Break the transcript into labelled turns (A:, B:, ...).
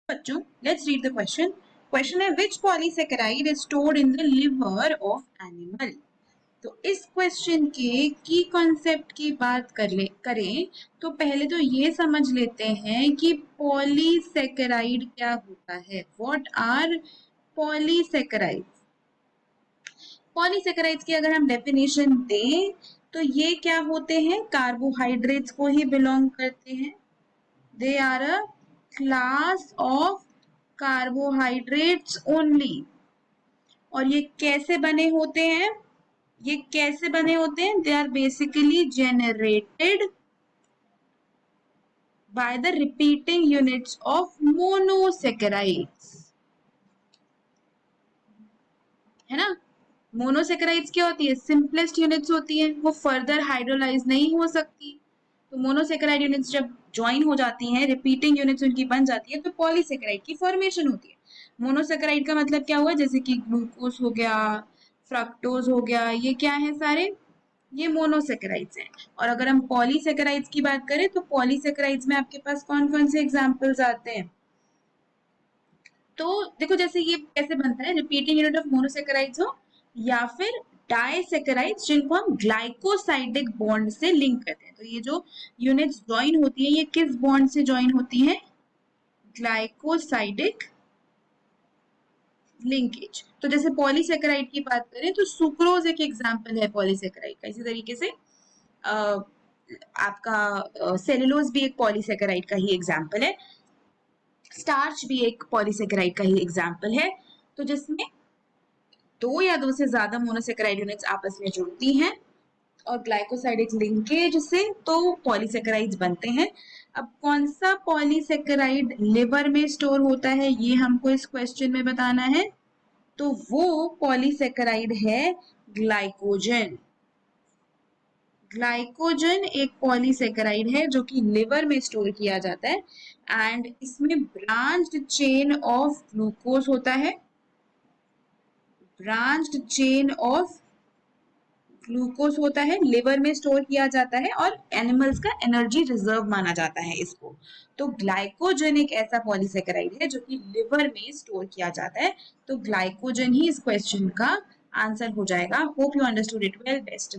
A: बच्चों, let's read the question. Question है which polysaccharide is stored in the liver of animal. तो इस question के की कॉन्सेप्ट की बात करें तो पहले तो ये समझ लेते हैं कि पॉलीसेकेराइड क्या होता है. What are polysaccharides? पॉलीसेकेराइड्स की अगर हम डेफिनेशन दें तो ये क्या होते हैं? कार्बोहाइड्रेट्स को ही बिलोंग करते हैं. They are a class of carbohydrates only. और ये कैसे बने होते हैं? ये कैसे बने होते हैं? They are basically generated by the repeating units of monosaccharides. है ना? मोनोसेकेराइड्स क्या होती है? सिंपलेस्ट यूनिट्स होती है, वो फर्दर हाइड्रोलाइज नहीं हो सकती. तो मोनोसेकेराइड यूनिट्स जब ज्वाइन हो जाती हैं, रिपीटिंग यूनिट्स उनकी बन जाती है, तो पॉलीसेकेराइड की फॉर्मेशन होती है. मोनोसेकेराइड का मतलब क्या हुआ? जैसे कि ग्लूकोज हो गया, फ्रक्टोज हो गया, ये क्या है सारे? ये मोनोसेकेराइड्स हैं. और अगर हम पॉलीसेकेराइड्स की बात करें तो पॉलीसेकेराइड्स में आपके पास कौन कौन से एग्जाम्पल्स आते हैं? तो देखो, जैसे ये कैसे बनता है, रिपीटिंग यूनिट ऑफ मोनोसेकेराइड्स हो या फिर डाइसेकेराइड्स जिनको हम ग्लाइकोसाइडिक बॉन्ड से लिंक करते हैं. तो ये जो यूनिट्स ज्वाइन होती है, ये किस बॉन्ड से ज्वाइन होती है? Glycosidic linkage. तो जैसे पॉलीसेकेराइड की बात करें तो सुक्रोज एक एग्जांपल है पॉलीसेकेराइड का. इसी तरीके से आपका सेलुलोज भी एक पॉलीसेकेराइड का ही एग्जांपल है. स्टार्च भी एक पॉलीसेकेराइड का ही एग्जांपल है. तो जिसमें दो या दो से ज्यादा मोनोसेकेराइड यूनिट्स आपस में जुड़ती हैं और ग्लाइकोसाइडिक लिंकेज से तो पॉलीसेकेराइड्स बनते हैं. अब कौन सा पॉलीसेकेराइड लिवर में स्टोर होता है, ये हमको इस क्वेश्चन में बताना है. तो वो पॉलीसेकेराइड है ग्लाइकोजन. ग्लाइकोजन एक पॉलीसेकेराइड है जो कि लिवर में स्टोर किया जाता है एंड इसमें ब्रांच्ड चेन ऑफ ग्लूकोज होता है. ब्रांच्ड चेन ऑफ ग्लूकोज होता है, लिवर में स्टोर किया जाता है और एनिमल्स का एनर्जी रिजर्व माना जाता है इसको. तो ग्लाइकोजन एक ऐसा पॉलीसेकेराइड है जो कि लिवर में स्टोर किया जाता है. तो ग्लाइकोजन ही इस क्वेश्चन का आंसर हो जाएगा. Hope you understood it well. Best.